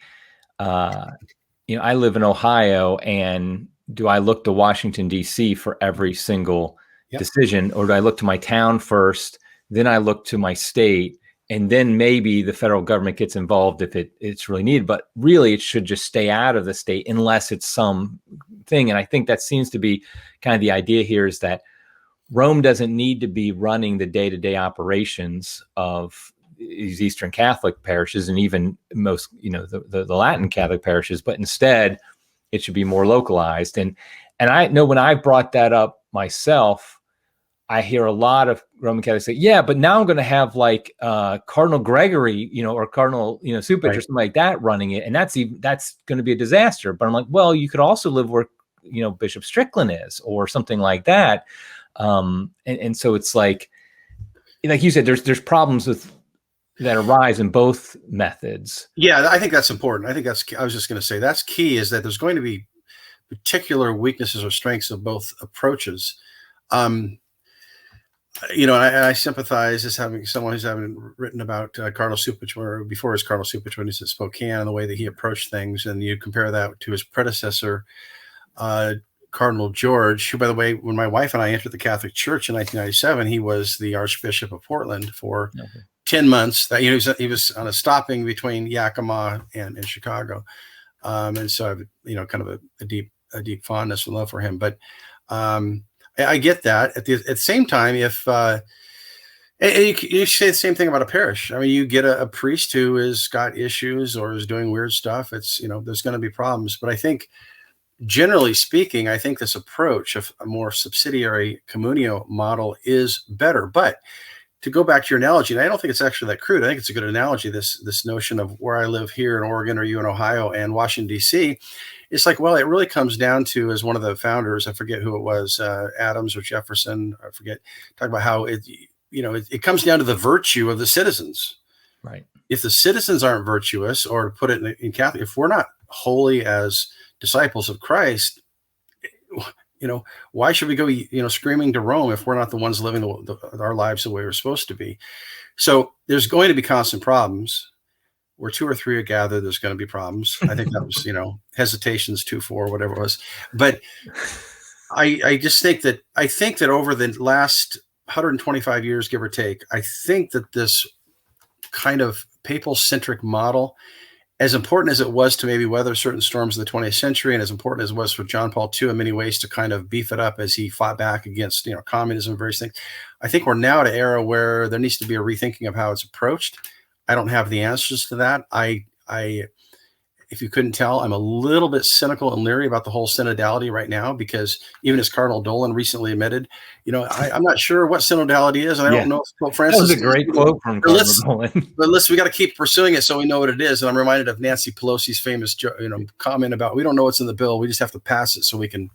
I live in Ohio, and do I look to Washington, D.C. for every single decision, or do I look to my town first, then I look to my state, and then maybe the federal government gets involved if it's really needed? But really, it should just stay out of the state unless it's some thing. And I think that seems to be kind of the idea here, is that Rome doesn't need to be running the day-to-day operations of these Eastern Catholic parishes, and even most, the Latin Catholic parishes, but instead it should be more localized. And I know when I brought that up myself, I hear a lot of Roman Catholics say, yeah, but now I'm going to have like Cardinal Gregory, or Cardinal, Supich, right, or something like that running it. And that's going to be a disaster. But I'm like, well, you could also live where, Bishop Strickland is, or something like that. And so it's like you said, there's problems with that arise in both methods. Yeah, I think that's important. I think that's, I was just going to say that's key, is that there's going to be particular weaknesses or strengths of both approaches. And I sympathize as having someone who's having written about Carl Olson, before his Carl Olson, when he's at Spokane, and the way that he approached things, and you compare that to his predecessor, Cardinal George, who, by the way, when my wife and I entered the Catholic Church in 1997, he was the Archbishop of Portland for 10 months. That he was on a stopping between Yakima and Chicago, and so I have kind of a deep fondness and love for him. But I get that. At the same time, if you say the same thing about a parish, I mean, you get a priest who has got issues or is doing weird stuff. It's there's going to be problems. But I think, generally speaking, I think this approach of a more subsidiary communio model is better. But to go back to your analogy, and I don't think it's actually that crude. I think it's a good analogy. This notion of where I live here in Oregon, or you in Ohio, and Washington, D.C. It's like, well, it really comes down to, as one of the founders, I forget who it was, Adams or Jefferson, I forget, talk about how it comes down to the virtue of the citizens. Right. If the citizens aren't virtuous, or to put it in Catholic, if we're not holy as disciples of Christ, why should we go, screaming to Rome if we're not the ones living our lives the way we're supposed to be? So there's going to be constant problems. Where 2 or 3 are gathered, there's going to be problems. I think that was, hesitations 2-4, whatever it was. But I just think that over the last 125 years, give or take, I think that this kind of papal-centric model, as important as it was to maybe weather certain storms of the 20th century, and as important as it was for John Paul II in many ways to kind of beef it up as he fought back against, communism and various things, I think we're now at an era where there needs to be a rethinking of how it's approached. I don't have the answers to that. If you couldn't tell, I'm a little bit cynical and leery about the whole synodality right now, because even as Cardinal Dolan recently admitted, I'm not sure what synodality is, and I don't know if Pope Francis. That was a great quote from Cardinal Dolan. But we got to keep pursuing it so we know what it is. And I'm reminded of Nancy Pelosi's famous, comment about, we don't know what's in the bill, we just have to pass it so we can,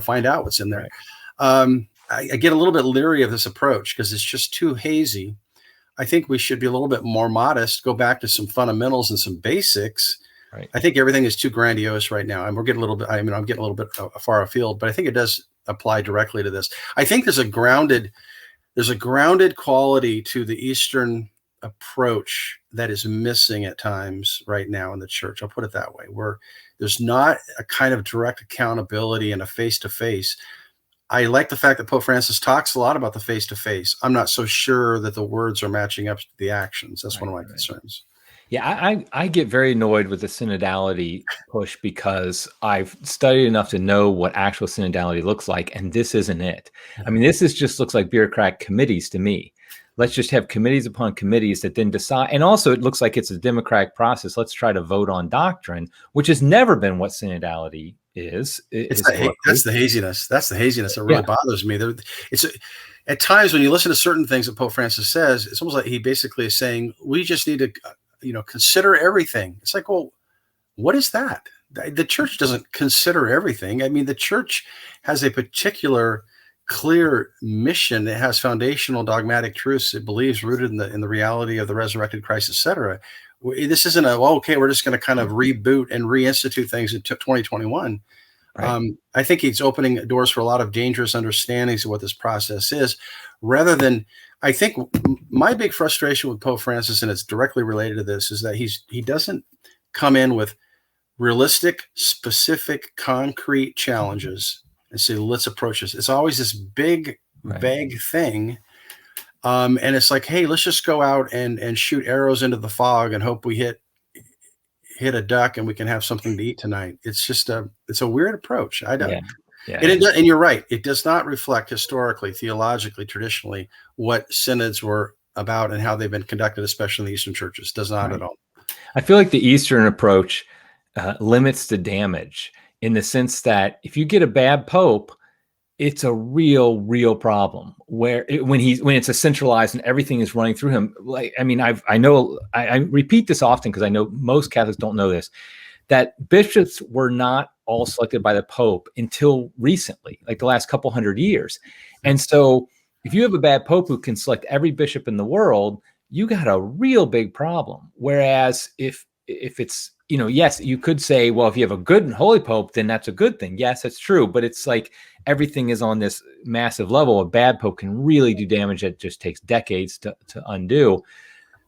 find out what's in there. Right. I get a little bit leery of this approach because it's just too hazy. I think we should be a little bit more modest, go back to some fundamentals and some basics. Right. I think everything is too grandiose right now. And we're getting a little bit, I'm getting a little bit far afield, but I think it does apply directly to this. I think there's a grounded quality to the Eastern approach that is missing at times right now in the church. I'll put it that way, where there's not a kind of direct accountability and a face-to-face. I like the fact that Pope Francis talks a lot about the face-to-face. I'm not so sure that the words are matching up to the actions. That's one of my concerns. Yeah, I get very annoyed with the synodality push because I've studied enough to know what actual synodality looks like, and this isn't it. I mean, this just looks like bureaucratic committees to me. Let's just have committees upon committees that then decide. And also, it looks like it's a democratic process. Let's try to vote on doctrine, which has never been what synodality is. That's the haziness. That's the haziness that really bothers me. At times when you listen to certain things that Pope Francis says, it's almost like he basically is saying, we just need to consider everything. It's like, well, what is that? The church doesn't consider everything. I mean, the church has a particular clear mission. It has foundational dogmatic truths it believes rooted in the reality of the resurrected Christ, etc. This isn't we're just going to kind of reboot and reinstitute things in 2021. Right. I think he's opening doors for a lot of dangerous understandings of what this process is, rather than, I think my big frustration with Pope Francis, and it's directly related to this, is that he doesn't come in with realistic, specific, concrete challenges and say, let's approach this. It's always this big, vague thing. And it's like, hey, let's just go out and shoot arrows into the fog and hope we hit a duck and we can have something to eat tonight. It's just it's a weird approach. I don't. Yeah. And you're right. It does not reflect historically, theologically, traditionally, what synods were about and how they've been conducted, especially in the Eastern churches. Does not at all. I feel like the Eastern approach limits the damage in the sense that if you get a bad pope, it's a real problem when it's a centralized and everything is running through him. Like, I mean, I repeat this often because I know most Catholics don't know this, that bishops were not all selected by the Pope until recently, like the last couple hundred years. And so if you have a bad Pope who can select every bishop in the world, you got a real big problem. Whereas if it's, yes, you could say, well, if you have a good and holy pope, then that's a good thing. Yes, that's true. But it's like everything is on this massive level. A bad pope can really do damage that just takes decades to undo.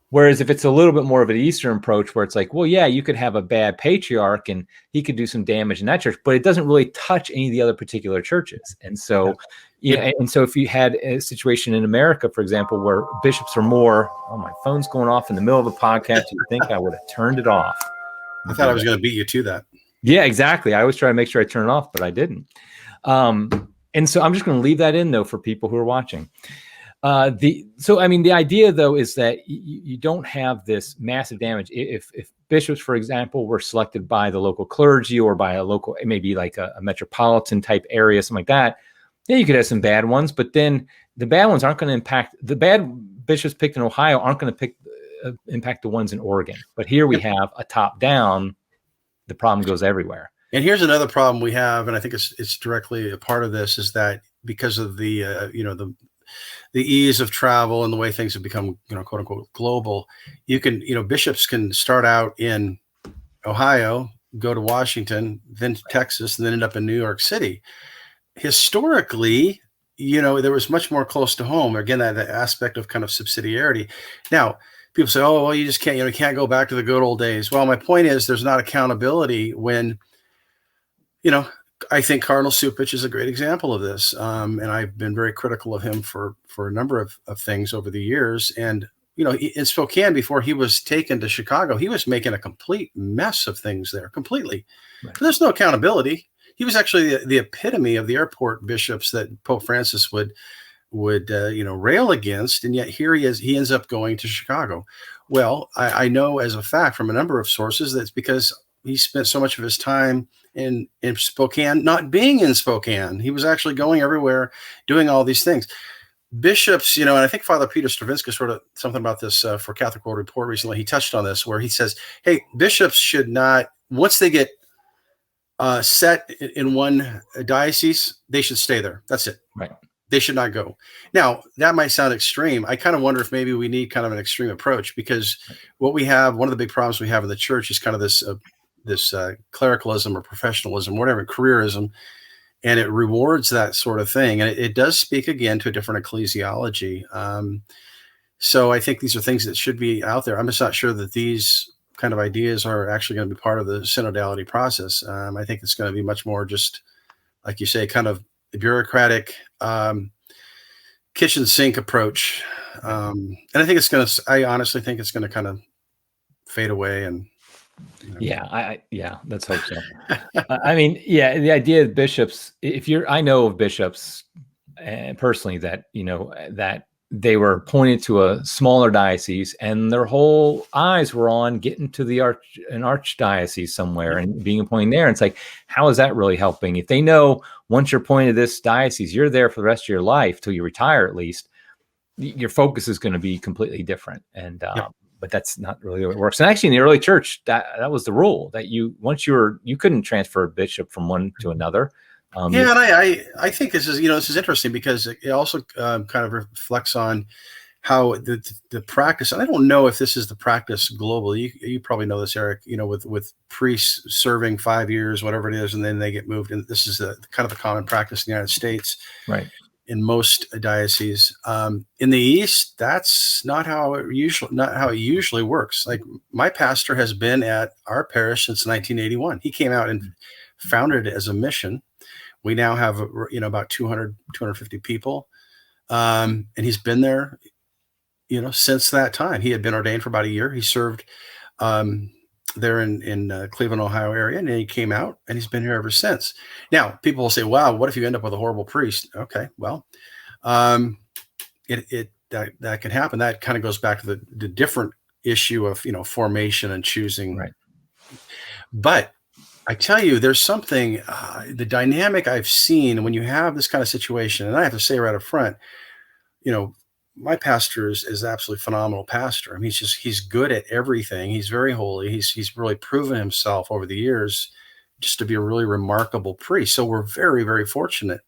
Whereas if it's a little bit more of an Eastern approach where it's like, well, yeah, you could have a bad patriarch and he could do some damage in that church, but it doesn't really touch any of the other particular churches. And so, and so if you had a situation in America, for example, where bishops are more, oh, my phone's going off in the middle of a podcast, you'd think I would have turned it off. I thought I was going to beat you to that. Yeah, exactly. I always try to make sure I turn it off, but I didn't. And so I'm just going to leave that in, though, for people who are watching. The idea, though, is that you don't have this massive damage. If bishops, for example, were selected by the local clergy or by a local, maybe like a metropolitan type area, something like that, yeah, you could have some bad ones, but then the bad ones aren't going to impact, the bad bishops picked in Ohio aren't going to impact the ones in Oregon. But here we have a top down, the problem goes everywhere. And here's another problem we have, and I think it's directly a part of this, is that because of the the ease of travel and the way things have become, quote unquote, global, bishops can start out in Ohio, go to Washington, then to Texas, and then end up in New York City. Historically, there was much more close to home. Again, that aspect of kind of subsidiarity. Now, people say, oh, well, you just can't, you can't go back to the good old days. Well, my point is there's not accountability when, I think Cardinal Cupich is a great example of this. And I've been very critical of him for a number of things over the years. And, in Spokane, before he was taken to Chicago, he was making a complete mess of things there, completely. Right. But there's no accountability. He was actually the epitome of the airport bishops that Pope Francis would rail against. And yet here he is, he ends up going to Chicago. Well, I know as a fact from a number of sources that's because he spent so much of his time in Spokane, not being in Spokane. He was actually going everywhere, doing all these things. Bishops, and I think Father Peter Stravinskas wrote something about this for Catholic World Report recently. He touched on this, where he says, hey, bishops should not, once they get set in one diocese, they should stay there. That's it. Right. They should not go. Now, that might sound extreme. I kind of wonder if maybe we need kind of an extreme approach, because what we have, one of the big problems we have in the church is kind of this clericalism or professionalism, whatever, careerism, and it rewards that sort of thing. And it does speak again to a different ecclesiology. So I think these are things that should be out there. I'm just not sure that these kind of ideas are actually going to be part of the synodality process. I think it's going to be much more just, like you say, kind of bureaucratic, kitchen sink approach. And I honestly think it's going to kind of fade away. And yeah, let's hope so. The idea of bishops, I know of bishops personally that, that they were appointed to a smaller diocese and their whole eyes were on getting to an archdiocese somewhere and being appointed there. And it's like, how is that really helping? If they know once you're appointed to this diocese, you're there for the rest of your life till you retire, at least, your focus is going to be completely different. And, but that's not really the way it works. And actually in the early church, that was the rule, that you couldn't transfer a bishop from one to another. And I think this is interesting, because it also kind of reflects on how the practice, and I don't know if this is the practice globally. You probably know this, Eric, with priests serving 5 years, whatever it is, and then they get moved. And this is kind of a common practice in the United States. Right. In most dioceses. In the East, that's not how it usually works. Like, my pastor has been at our parish since 1981. He came out and founded it as a mission. We now have, about 200, 250 people. And he's been there, since that time. He had been ordained for about a year. He served there in Cleveland, Ohio area, and then he came out and he's been here ever since. Now, people will say, wow, what if you end up with a horrible priest? Okay, well, that can happen. That kind of goes back to the different issue of, formation and choosing. Right. But I tell you, there's something, the dynamic I've seen when you have this kind of situation, and I have to say right up front, my pastor is absolutely phenomenal pastor. I mean, he's good at everything. He's very holy. He's really proven himself over the years just to be a really remarkable priest. So we're very, very fortunate.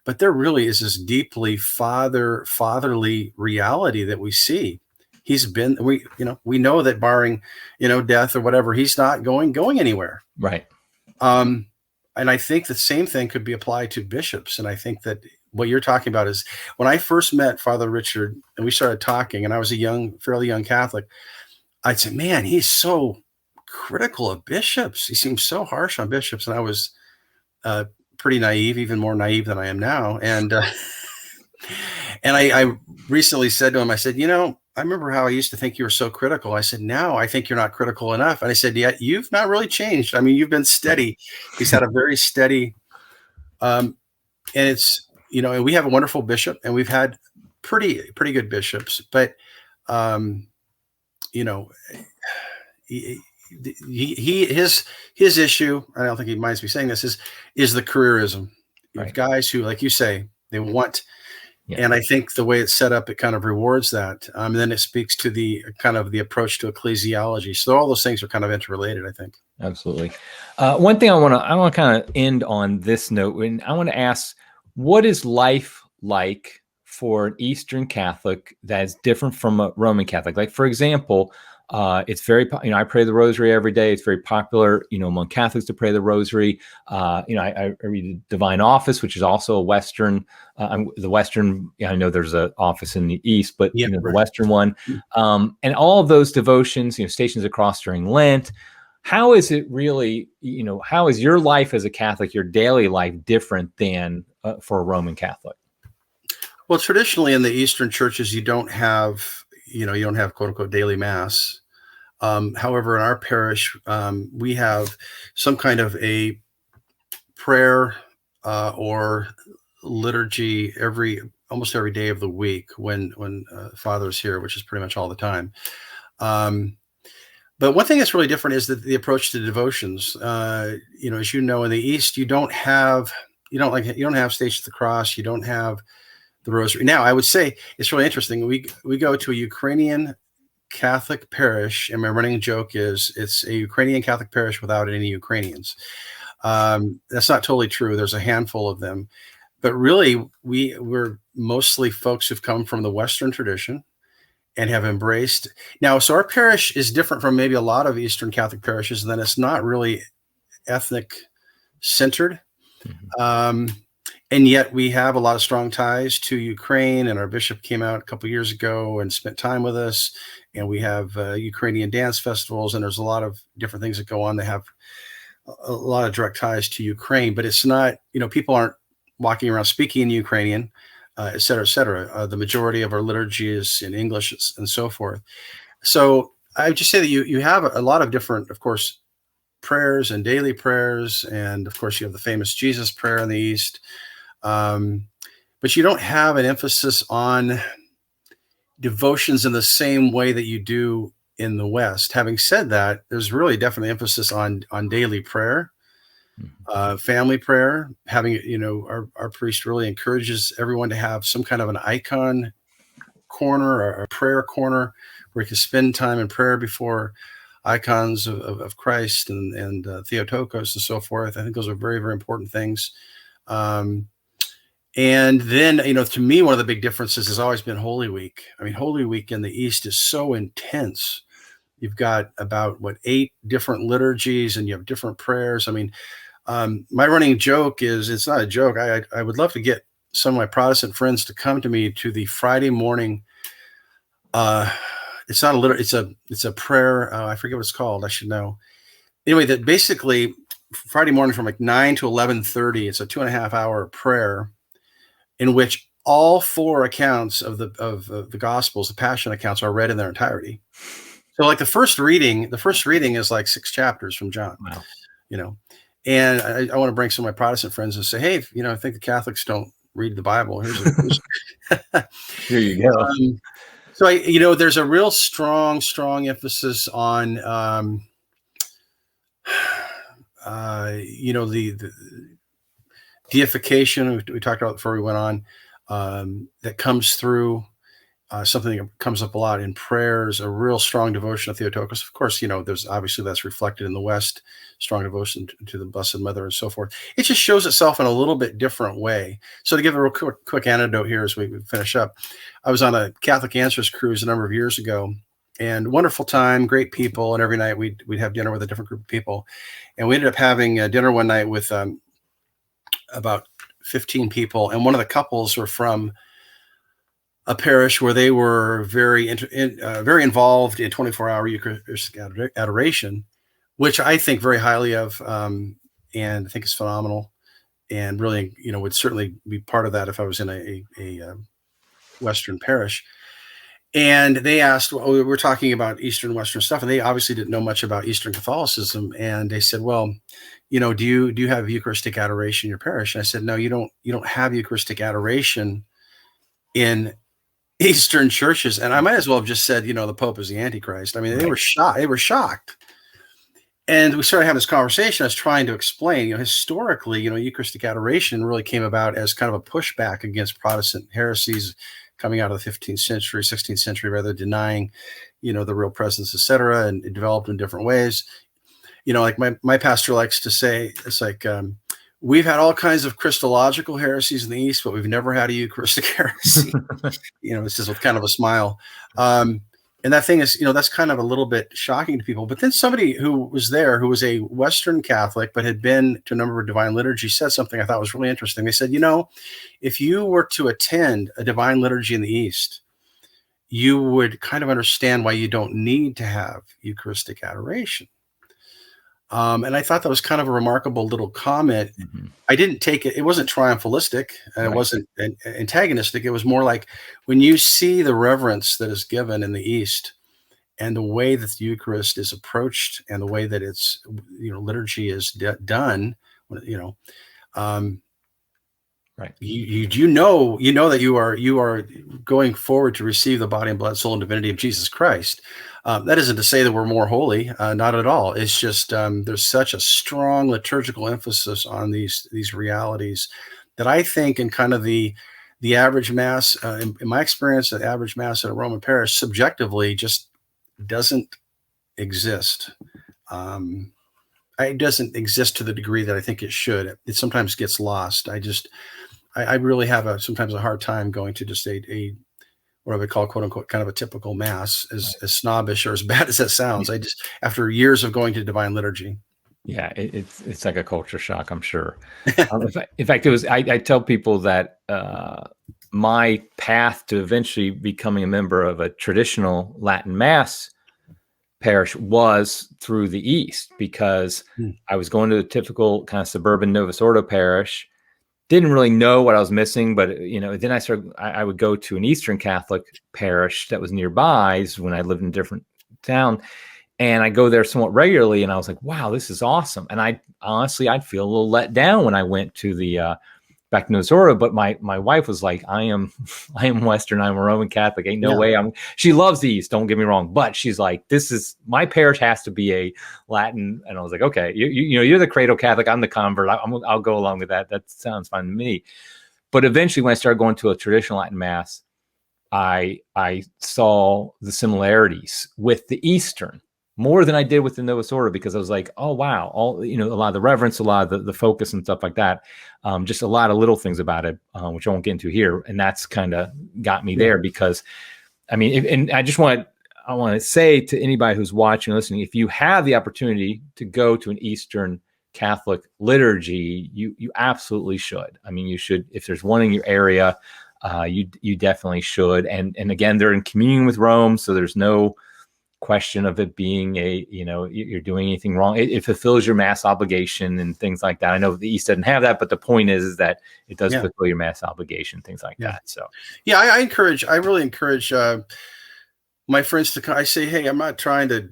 But there really is this deeply fatherly reality that we see. he's been, we know that barring, death or whatever, he's not going anywhere. Right. And I think the same thing could be applied to bishops. And I think that what you're talking about is when I first met Father Richard and we started talking, and I was a fairly young Catholic, I'd say, man, he's so critical of bishops. He seems so harsh on bishops. And I was pretty naive, even more naive than I am now. And and I recently said to him, I said, I remember how I used to think you were so critical. I said, now I think you're not critical enough. And I said, yeah, you've not really changed. I mean, you've been steady. He's had a very steady, and it's, and we have a wonderful bishop, and we've had pretty good bishops, but, his issue, I don't think he minds me saying this, is the careerism. You have guys who, like you say, they want. Yeah. And I think the way it's set up, it kind of rewards that. And then it speaks to the kind of the approach to ecclesiology. So all those things are kind of interrelated, I think. Absolutely. One thing I want to kind of end on this note, and I want to ask, what is life like for an Eastern Catholic that is different from a Roman Catholic? Like, for example, it's very, I pray the rosary every day. It's very popular, among Catholics to pray the rosary. I read the Divine Office, which is also a Western, the Western, I know there's an office in the East, but the Western one, and all of those devotions, Stations of the Cross during Lent. How is it really, how is your life as a Catholic, your daily life different than for a Roman Catholic? Well, traditionally in the Eastern churches, you don't have quote unquote daily mass. However, in our parish, we have some kind of a prayer or liturgy almost every day of the week when Father's here, which is pretty much all the time. But one thing that's really different is that the approach to devotions. As in the East, you don't have Stations of the Cross, you don't have the rosary. Now, I would say it's really interesting. We go to a Ukrainian Catholic parish, and my running joke is it's a Ukrainian Catholic parish without any Ukrainians. That's not totally true. There's a handful of them, but really we're mostly folks who've come from the Western tradition and have embraced. Now, so our parish is different from maybe a lot of Eastern Catholic parishes, and then it's not really ethnic centered. Mm-hmm. And yet we have a lot of strong ties to Ukraine, and our bishop came out a couple of years ago and spent time with us. And we have Ukrainian dance festivals, and there's a lot of different things that go on. They have a lot of direct ties to Ukraine, but it's not, people aren't walking around speaking Ukrainian, et cetera, et cetera. The majority of our liturgy is in English and so forth. So I would just say that you have a lot of different, of course, prayers and daily prayers. And of course, you have the famous Jesus prayer in the East. But you don't have an emphasis on devotions in the same way that you do in the West. Having said that, there's really definitely emphasis on daily prayer, family prayer. Having, our priest really encourages everyone to have some kind of an icon corner or a prayer corner where you can spend time in prayer before icons of Christ and Theotokos and so forth. I think those are very, very important things. And then, to me, one of the big differences has always been Holy Week. I mean, Holy Week in the East is so intense. You've got about 8 different liturgies, and you have different prayers. I mean, my running joke is, it's not a joke. I would love to get some of my Protestant friends to come to me to the Friday morning. It's not a it's a prayer. I forget what it's called. I should know. Anyway, that basically Friday morning from 9 to 11:30, it's a 2.5 hour prayer in which all 4 accounts of the Gospels, the Passion accounts, are read in their entirety. So the first reading is 6 chapters from John. Wow. And I want to bring some of my Protestant friends and say, hey, I think the Catholics don't read the Bible. Here's Here you go. So there's a real strong emphasis on, the deification we talked about before we went on, that comes through, something that comes up a lot in prayers, a real strong devotion to Theotokos. Of course, there's obviously that's reflected in the West, strong devotion to the Blessed Mother and so forth. It just shows itself in a little bit different way. So to give a real quick anecdote here as we finish up, I was on a Catholic Answers cruise a number of years ago, and wonderful time, great people. And every night we'd have dinner with a different group of people. And we ended up having dinner one night with about 15 people. And one of the couples were from a parish where they were very involved in 24-hour Eucharistic adoration, which I think very highly of, and I think is phenomenal, and really, would certainly be part of that if I was in a Western parish. And they asked, well, we were talking about Eastern, Western stuff, and they obviously didn't know much about Eastern Catholicism. And they said, well, do you have Eucharistic adoration in your parish? And I said, no, you don't have Eucharistic adoration in Eastern churches. And I might as well have just said, the Pope is the Antichrist. I mean, they were shocked. And we started having this conversation. I was trying to explain, historically, Eucharistic adoration really came about as kind of a pushback against Protestant heresies coming out of the 15th century, 16th century, rather denying, the real presence, et cetera, and it developed in different ways. Like my pastor likes to say, it's like, we've had all kinds of Christological heresies in the East, but we've never had a Eucharistic heresy. It's just with kind of a smile. And that thing is, that's kind of a little bit shocking to people. But then somebody who was there, who was a Western Catholic, but had been to a number of divine liturgy, said something I thought was really interesting. They said, if you were to attend a divine liturgy in the East, you would kind of understand why you don't need to have Eucharistic adoration. And I thought that was kind of a remarkable little comment. Mm-hmm. I didn't take it. It wasn't triumphalistic. It wasn't antagonistic. It was more like when you see the reverence that is given in the East and the way that the Eucharist is approached and the way that it's, liturgy is done, right. You know that you are going forward to receive the body and blood, soul, and divinity of Jesus Christ. That isn't to say that we're more holy, not at all. It's just there's such a strong liturgical emphasis on these realities that I think in kind of the average Mass, in my experience, the average Mass at a Roman parish subjectively just doesn't exist. It doesn't exist to the degree that I think it should. It sometimes gets lost. I really have sometimes a hard time going to just a what I would call, quote unquote, kind of a typical Mass, as snobbish or as bad as that sounds. After years of going to divine liturgy. Yeah, it's like a culture shock, I'm sure. In fact, I tell people that my path to eventually becoming a member of a traditional Latin Mass parish was through the East, because I was going to a typical kind of suburban Novus Ordo parish. Didn't really know what I was missing, but then I would go to an Eastern Catholic parish that was nearby when I lived in a different town, and I go there somewhat regularly, and I was like, wow, this is awesome. And I'd feel a little let down when I went to the back to Novus Ordo, but my wife was like, I am Western, I'm a Roman Catholic, ain't no way she loves the East, don't get me wrong, but she's like, my parish has to be a Latin. And I was like, okay, you're the cradle Catholic, I'm the convert, I'll go along with that. That sounds fine to me. But eventually when I started going to a traditional Latin Mass, I saw the similarities with the Eastern more than I did with the Novus Ordo, because I was like, oh, wow, a lot of the reverence, a lot of the focus and stuff like that. Just a lot of little things about it, which I won't get into here. And that's kind of got me there, because, I want to say to anybody who's watching, listening, if you have the opportunity to go to an Eastern Catholic liturgy, you absolutely should. I mean, you should, if there's one in your area, you definitely should. And again, they're in communion with Rome, so there's no question of it being you're doing anything wrong. It fulfills your Mass obligation and things like that. I know the East doesn't have that, but the point is that it does fulfill your Mass obligation, things like that. So I really encourage my friends to come. I say, hey, I'm not trying to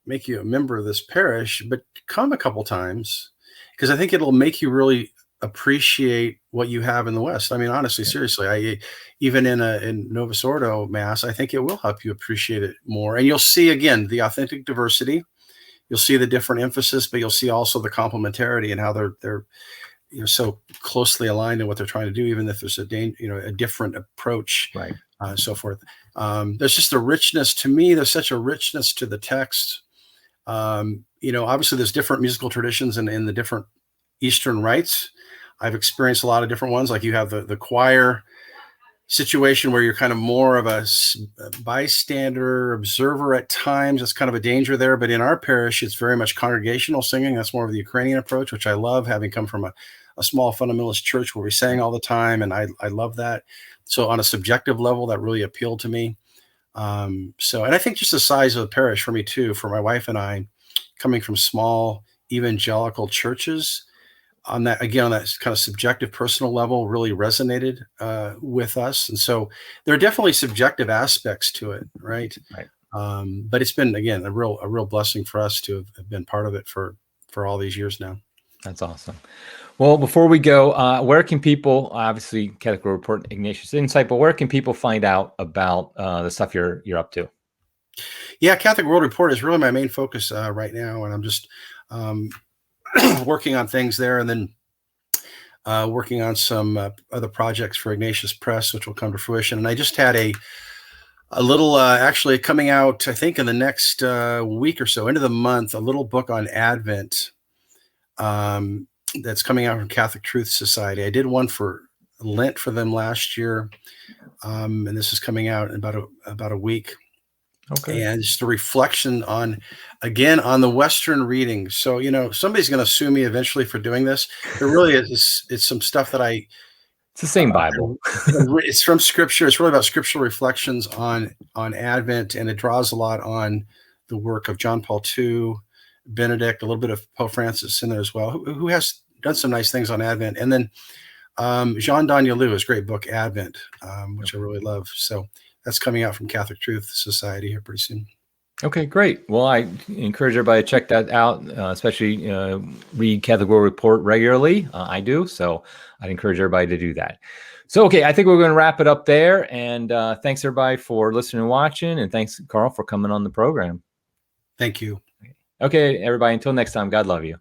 make you a member of this parish, but come a couple times, because I think it'll make you really appreciate what you have in the West. I mean, honestly, seriously, even in Novus Ordo Mass, I think it will help you appreciate it more. And you'll see, again, the authentic diversity. You'll see the different emphasis, but you'll see also the complementarity and how they're so closely aligned in what they're trying to do, even if there's a different approach so forth. There's just a richness to me. There's such a richness to the text. Obviously there's different musical traditions in the different Eastern rites. I've experienced a lot of different ones. Like you have the choir situation where you're kind of more of a bystander, observer at times. It's kind of a danger there. But in our parish, it's very much congregational singing. That's more of the Ukrainian approach, which I love, having come from a small fundamentalist church where we sang all the time. And I love that. So on a subjective level, that really appealed to me. And I think just the size of the parish for me too, for my wife and I, coming from small evangelical churches, on that kind of subjective personal level really resonated with us. And so there are definitely subjective aspects to it. Right. But it's been, again, a real blessing for us to have been part of it for all these years now. That's awesome. Well, before we go, where can people, obviously Catholic World Report, Ignatius Insight, but where can people find out about the stuff you're up to? Yeah, Catholic World Report is really my main focus right now. And I'm just working on things there, and then working on some other projects for Ignatius Press, which will come to fruition. And I just had a little, actually coming out, I think in the next week or so, end of the month, a little book on Advent that's coming out from Catholic Truth Society. I did one for Lent for them last year, and this is coming out in about a week. Okay. And just a reflection on the Western readings. So, somebody's going to sue me eventually for doing this. It really is. It's some stuff that it's the same Bible. It's from Scripture. It's really about scriptural reflections on Advent, and it draws a lot on the work of John Paul II, Benedict, a little bit of Pope Francis in there as well, who has done some nice things on Advent. And then Jean Danielou, his great book, Advent, which I really love. So that's coming out from Catholic Truth Society here pretty soon. Okay, great. Well, I encourage everybody to check that out, especially read Catholic World Report regularly. I do, so I'd encourage everybody to do that. So, okay, I think we're going to wrap it up there. And thanks, everybody, for listening and watching. And thanks, Carl, for coming on the program. Thank you. Okay, everybody, until next time, God love you.